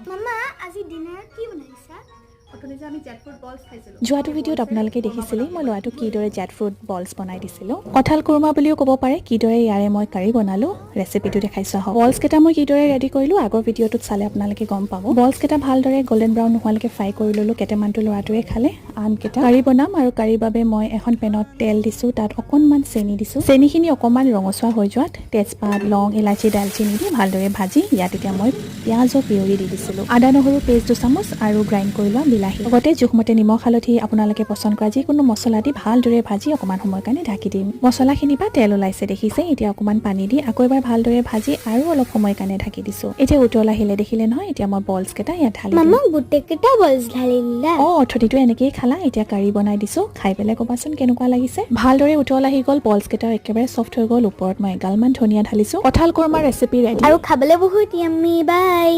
মামা আজি ডিনাৰত কি বনাইছা? যোৱাটো ভিডিঅ'ত আপোনালোকে দেখিছিলেই মই ল'ৰাটো কিদৰে জেট ফ্ৰুট বলছ বনাই দিছিলোঁ। কঁঠাল কুৰমা বুলিও ক'ব পাৰে। কিদৰে ইয়াৰে মই কাৰী বনালোঁ ৰেচিপিটো দেখাইছোঁ আহক। বলছ কেইটা মই কিদৰে ৰেডি কৰিলোঁ আগৰ ভিডিঅ'টোত চালে আপোনালোকে গম পাব। বলছ কেইটা ভালদৰে গল্ডেন ব্ৰাউন নোহোৱালৈকে ফ্ৰাই কৰি ল'লোঁ। কেইটামানটো ল'ৰাটোৱে খালে। আনকেইটা কাৰী বনাম আৰু কাৰীৰ বাবে মই এখন পেনত তেল দিছোঁ, তাত অকণমান চেনি দিছোঁ। চেনিখিনি অকণমান ৰঙচুৱা হৈ যোৱাত তেজপাত, লং, ইলাচি, দালচেনি দি ভালদৰে ভাজি ইয়াত এতিয়া মই পিঁয়াজৰ পিয়ৰি দি দিছিলোঁ। আদা নহৰু পেষ্ট 2 চামুচ আৰু গ্ৰাইণ্ড কৰি লোৱা বিলাহী, লগতে জোখমতে নিমখ হালধি আপোনালোকে পচন্দ কৰা যিকোনো মছলা দি ভালদৰে ভাজি অকণমান সময়ৰ কাৰণে ঢাকি দিম। মছলাখিনিৰ পৰা তেল ওলাইছে দেখিছে। এতিয়া অকণমান পানী দি আকৌ এবাৰ ভালদৰে ভাজি আৰু অলপ সময়ৰ কাৰণে ঢাকি দিছোঁ। এতিয়া উতল আহিলে দেখিলে নহয়। এতিয়া মই বলছ কেইটা ইয়াত ঢালি দিম। মামা গোটেইকেইটা বলছ ঢালি দিলা? অথনিটো এনেকেই খালা। এতিয়া কাৰী বনাই দিছোঁ, খাই পেলাই ক'বাচোন কেনেকুৱা লাগিছে। ভালদৰে উতল আহি গ'ল, বলছ কেইটাও একেবাৰে চফ্ট হৈ গ'ল। ওপৰত মই এগালমান ধনিয়া ঢালিছোঁ। কঁঠাল কুৰমা ৰেচিপি ৰেডি আৰু খাবলৈ বহুত ইয়াম্মি। বাই।